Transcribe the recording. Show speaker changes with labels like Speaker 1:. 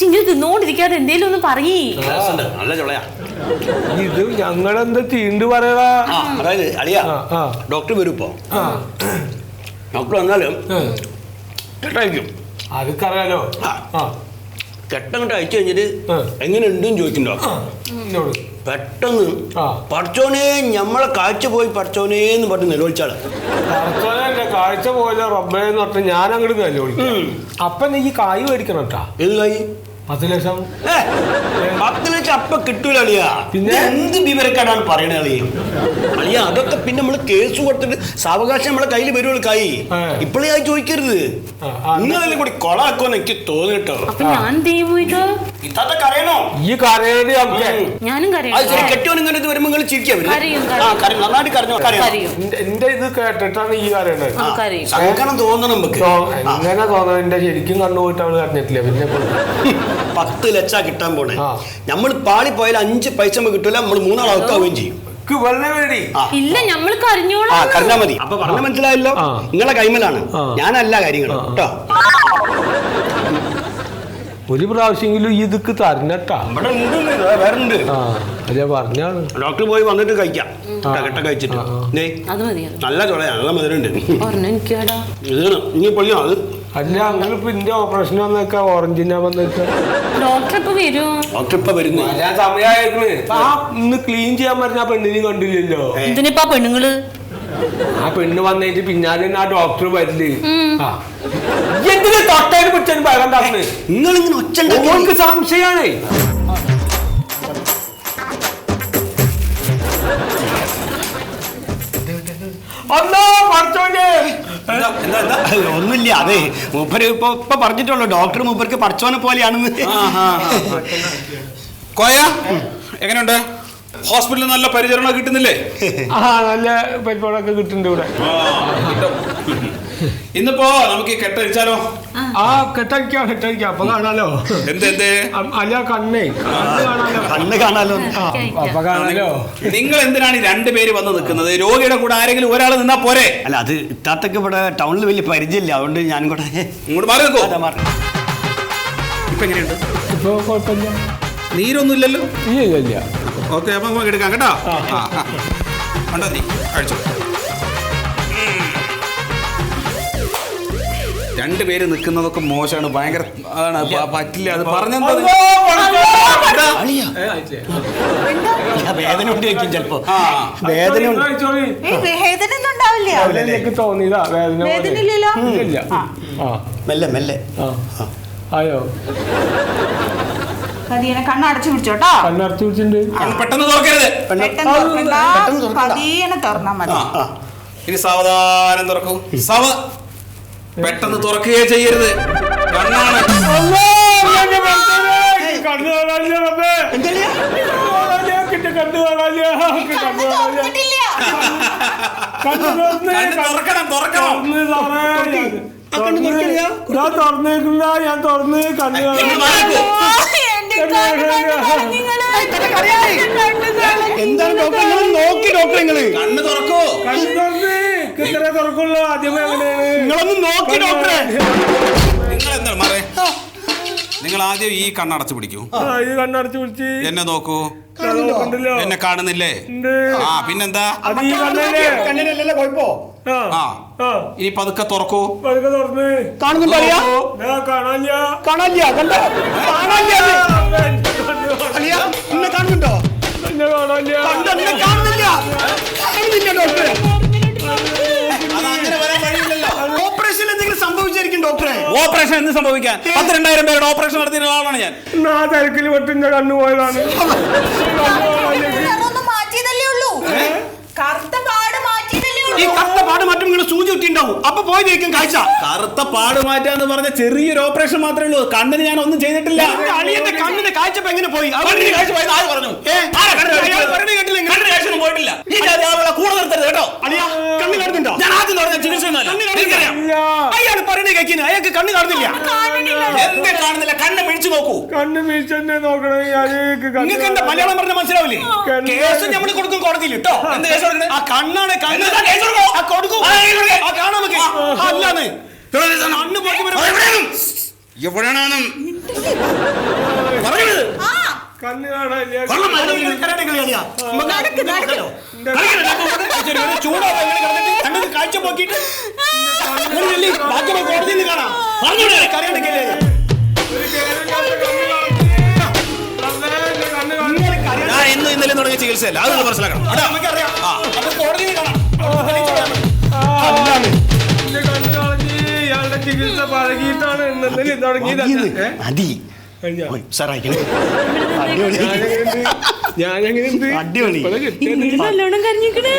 Speaker 1: ഇങ്ങനെ തിന്നോണ്ടിരിക്കാതെ എന്തേലും ഒന്ന് പറയേ.
Speaker 2: നല്ല ചൊളയാ
Speaker 3: ഇത്. ഞങ്ങളെന്താ തീണ്ട് പറയടാ.
Speaker 2: അതായത് അളിയാ ഡോക്ടർ വരും ഇപ്പൊ. ഡോക്ടർ വന്നാലും കെട്ടയക്കും.
Speaker 3: അതൊക്കറിയാലോ.
Speaker 2: കെട്ടങ്ങോട്ട് അയച്ചു കഴിഞ്ഞിട്ട് എങ്ങനെ ഉണ്ടെന്ന് ചോദിക്കണ്ടോ. പെട്ടെന്ന് പഠിച്ചോനെ ഞമ്മളെ കാഴ്ച പോയി പഠിച്ചോനെ എന്ന് പറഞ്ഞ് നിലവിളിച്ചാള്.
Speaker 3: പഠിച്ചോനെ കാഴ്ച പോലെ റബ്ബേന്ന് പറഞ്ഞ ഞാൻ അങ്ങോട്ട് നിലവിളിക്കും. അപ്പൊ നീ കായ് മേടിക്കണം കേട്ടാ.
Speaker 2: ഏത് കായ്?
Speaker 3: 10 ലക്ഷം.
Speaker 2: 10 ലക്ഷം അപ്പൊ കിട്ടൂല അളിയാ. പിന്നെ എന്ത് വിവരക്കാരാണ് പറയണേ അളിയ. അളിയ അതൊക്കെ പിന്നെ നമ്മള് കേസ് കൊടുത്തിട്ട് സാവകാശം നമ്മളെ കയ്യിൽ വരുവുള്ളൂ. കായ് ഇപ്പോഴേ ആയി ചോദിക്കരുത്. നിങ്ങളെല്ലാം കൂടി കൊളാക്കുമെന്ന് എനിക്ക് തോന്നിട്ടോ. ഇതൊക്കെ അറിയണോ? ഈ കരയണ കെട്ടിയോൻ ഇങ്ങനെ വരുമ്പോ നിങ്ങൾ ചിരിക്കാൻ നന്നായിട്ട് കരഞ്ഞോ. എന്റെ ഇത് കേട്ടിട്ടാണ് ഈ കരയണത്. സങ്കടം തോന്നണം നമുക്ക്. എങ്ങനെ തോന്നണം? എന്റെ ശരിക്കും കണ്ണുപോയിട്ട് അവള് കരഞ്ഞിട്ടില്ല. പിന്നെ 10 ലക്ഷം കിട്ടാൻ പോണേ. നമ്മൾ പാളി പോയാൽ 5 പൈസ കിട്ടൂല. നമ്മൾ 3 ആൾ ഔട്ടാവുകയും ചെയ്യും. കരഞ്ഞാ മതി. അപ്പൊ പറഞ്ഞ മനസ്സിലായല്ലോ. നിങ്ങളെ കൈമലാണ്, ഞാനല്ല കാര്യങ്ങൾ കേട്ടോ.
Speaker 3: ഒരു പ്രാവശ്യമെങ്കിലും ഇതൊക്കെ തരണട്ടാ.
Speaker 2: വേറുണ്ട്.
Speaker 3: അതെ പറഞ്ഞാണ്.
Speaker 2: ഡോക്ടർ പോയി വന്നിട്ട് കഴിക്കാം. കെട്ട കഴിച്ചിട്ട് നല്ല ചൊളയാ, നല്ല മധുരണ്ട്. ഇനി പൊളിയോ അത്?
Speaker 3: അല്ല നിങ്ങളിപ്പോ ഇന്റെ ഓപ്പറേഷൻ വന്നേക്കാ. ഓറഞ്ചിനാ വന്നേക്കാ.
Speaker 1: ഡോക്ടർ
Speaker 2: ഇപ്പൊ വരുന്നു.
Speaker 3: ഞാൻ സമയമായിരുന്നു. ഇന്ന് ക്ലീൻ ചെയ്യാൻ പറഞ്ഞ ആ പെണ്ണിനെ കണ്ടില്ലല്ലോ.
Speaker 1: എന്തിനാ പെണ്ണുങ്ങള്?
Speaker 3: ആ പെണ്ണ് വന്നിട്ട് പിന്നാലെ ആ ഡോക്ടർ വരില്ലേ. എന്തിന് തൊട്ടതിന് പിടിച്ചതിന് പകണ്ടാക്കുന്നത്?
Speaker 2: നിങ്ങളിങ്ങനെ ഒച്ച
Speaker 3: സംശയാണ്.
Speaker 2: ഒന്നുമില്ല. അതെ മൂപ്പര് ഇപ്പൊ പറഞ്ഞിട്ടുള്ളൂ. ഡോക്ടർ മൂപ്പർക്ക് പഠിച്ചോനെ പോലെയാണെന്ന്.
Speaker 4: കോയ എങ്ങനെയുണ്ട്? ഹോസ്പിറ്റലിൽ നല്ല പരിചരണം കിട്ടുന്നില്ലേ?
Speaker 3: നല്ല പരിപാടിയൊക്കെ കിട്ടുന്നുണ്ട് ഇവിടെ.
Speaker 4: ഇന്നിപ്പോ നമുക്ക് ഈ കെട്ടഴിച്ചാലോ?
Speaker 3: കെട്ടഴിക്കാം. അപ്പൊ കാണാലോ.
Speaker 4: എന്ത്?
Speaker 3: അല്ല കണ്ണ്
Speaker 2: കാണാലോ.
Speaker 3: അപ്പൊ കാണാലോ.
Speaker 4: നിങ്ങൾ എന്തിനാണ് ഈ 2 പേര് വന്ന് നിൽക്കുന്നത്? രോഗിയുടെ കൂടെ ആരെങ്കിലും ഒരാൾ നിന്നാ പോരെ?
Speaker 2: അല്ല അത് ഇത്താത്തൊക്കെ ഇവിടെ ടൗണിൽ വലിയ പരിചയമില്ല. അതുകൊണ്ട് ഞാനും കൂടെ
Speaker 4: ഇങ്ങോട്ട് മാറി നിൽക്കോ. ഇപ്പൊ എങ്ങനെയുണ്ട്?
Speaker 3: ഇപ്പൊ കുഴപ്പമില്ല.
Speaker 4: നീരൊന്നും ഇല്ലല്ലോ?
Speaker 3: ഇല്ല.
Speaker 4: ഓക്കെ അപ്പൊ നമുക്ക് എടുക്കാം കേട്ടോ. കണ്ടോ നീ കഴിച്ചോ. 2 പേര് നിൽക്കുന്നതൊക്കെ മോശമാണ്. ഭയങ്കര അതാണ്. പറ്റില്ല. അത് പറഞ്ഞെന്താ
Speaker 2: വേദന ഉണ്ട് ചോദിക്കും ചിലപ്പോ.
Speaker 3: തോന്നിയതാ വേദന.
Speaker 2: മെല്ലെ മെല്ലെ
Speaker 3: ആയോ?
Speaker 5: കണ്ണടച്ചു പിടിച്ചോട്ടോ.
Speaker 3: കണ്ണടച്ചു പിടിച്ചിട്ടുണ്ട്.
Speaker 4: പെട്ടെന്ന് തുറക്കരുത്.
Speaker 5: തുറന്നാ മതി.
Speaker 4: ഇനി സാവധാനം തുറക്കൂ. പെട്ടെന്ന് തുറക്കുകയേ ചെയ്യരുത്. കണ്ണാണ്.
Speaker 3: കണ്ണു തുറന്നേക്കില്ല. ഞാൻ തുറന്ന് കണ്ണു
Speaker 2: എന്താണ് ഡോക്ടർ നോക്കി? ഡോക്ടർ നിങ്ങള്
Speaker 4: കണ്ണ് തുറക്കൂ.
Speaker 3: ഇത്ര തുറക്കുള്ളൂ. ആദ്യമേ
Speaker 2: നിങ്ങളൊന്ന് നോക്കി ഡോക്ടറെ.
Speaker 4: നിങ്ങൾ എന്താ മാറേ? നിങ്ങൾ ആദ്യം ഈ കണ്ണടച്ചു പിടിക്കൂ.
Speaker 3: ഇത് കണ്ണടച്ചു പിടിച്ച്
Speaker 4: എന്നെ നോക്കൂ. എന്നെ കാണുന്നില്ലേ? പിന്നെന്താ?
Speaker 2: കണ്ണിനല്ലല്ലോ കുഴപ്പോ.
Speaker 4: ഇനി പതുക്കെ തുറക്കൂ.
Speaker 3: തുറന്ന്
Speaker 2: കാണുന്നുണ്ടോ?
Speaker 3: കാണാനില്ല.
Speaker 2: കാണുന്നുണ്ടോ? ഓപ്പറേഷൻ എന്തെങ്കിലും സംഭവിച്ചായിരിക്കും ഡോക്ടറെ.
Speaker 4: ഓപ്പറേഷൻ എന്ത് സംഭവിക്കാൻ? 12,000 പേരുടെ ഓപ്പറേഷൻ നടത്തിയ ആളാണ് ഞാൻ.
Speaker 3: തിരക്കിൽ പെട്ടിന്റെ കണ്ണു പോയതാണ്.
Speaker 2: ഈ കറുത്ത പാട് മാറ്റം നിങ്ങൾ സൂചി കുത്തിണ്ടാവും. അപ്പൊ പോയി ജയിക്കും കാഴ്ച.
Speaker 4: കറുത്ത പാട് മാറ്റാന്ന് പറഞ്ഞ ചെറിയൊരു ഓപ്പറേഷൻ മാത്രമേ ഉള്ളൂ. കണ്ണിന് ഞാൻ ഒന്നും ചെയ്തിട്ടില്ല.
Speaker 2: അളിയന്റെ കണ്ണിന്റെ കാഴ്ച എങ്ങനെ പോയി?
Speaker 4: കാഴ്ച പോയത് ആര് പറഞ്ഞു? പോയിട്ടില്ല. കൂടെ നിർത്തരുത് കേട്ടോ.
Speaker 2: കണ്ണ് കാണുന്നുണ്ടോ?
Speaker 4: ഞാൻ ആദ്യം പറഞ്ഞ ചികിത്സ
Speaker 2: അയാൾ പറയുന്നത് കേൾക്കുന്നു. അയാൾക്ക് കണ്ണ് കാണുന്നില്ല.
Speaker 4: എന്തേ കാണുന്നില്ല? കണ്ണ് മിഴിച്ചു നോക്കൂ.
Speaker 3: കണ്ണ് മിഴിച്ചെന്നെ നോക്കണേ.
Speaker 2: നിങ്ങൾക്ക് എന്താ മലയാളം പറഞ്ഞ മനസ്സിലാവില്ലേ? കേസ് നമ്മൾ കൊടുക്കും കോടതിയിൽ കേട്ടോ. എന്ത് കേസ് കൊടുക്കുന്നത്? ആ കണ്ണാണ്. കൊടുക്കും. കാണാൻ നമുക്ക് അല്ലാന്ന്.
Speaker 4: എവിടെയാണ്?
Speaker 3: കണ്ണ് കാണാനില്ല.
Speaker 2: കൊള്ളാം, മരുന്ന് കരാട്ടെ കളി അളിയാ. നമുക്ക് നോക്കാലോ. ചൂടാവാ ഇങ്ങനെ കിടന്നിട്ട് കണ്ണിന് കാഴ്ച പോക്കിയിട്ട് ഇങ്ങനെ ചെല്ലി, ബാക്കി നമുക്ക് കോടതിയിൽ നിന്ന് കാണാം. പറഞ്ഞോളൂ, കരാട്ടെ കളി അളിയാ.
Speaker 3: ഒരു കേരളക്കാരുടെ കണ്ണ് കാണുന്നില്ല. അന്നേ എന്റെ കണ്ണ് കാണുന്നില്ല.
Speaker 4: ഞാൻ ഇന്ന് ഇന്നലെ തുടങ്ങിയ ചികിത്സയല്ല, അത് നിങ്ങൾ മനസ്സിലാക്കണം.
Speaker 2: അതാ നമുക്കറിയാം. അപ്പൊ കോടതിയിൽ കാണാം.
Speaker 3: എന്റെ കണ്ണ് കളഞ്ഞ് ഇയാളുടെ ചികിത്സ പഴകിയിട്ടാണ് ഇന്നലെ തുടങ്ങിയത്.
Speaker 2: മതി സാറായിക്കണേ.
Speaker 3: ഞാനെങ്ങനെയുണ്ട്?
Speaker 2: അടിപൊളി.
Speaker 3: ഇപ്പഴാ കിട്ടിയത്.
Speaker 1: നല്ലോണം കരഞ്ഞിക്കണേ.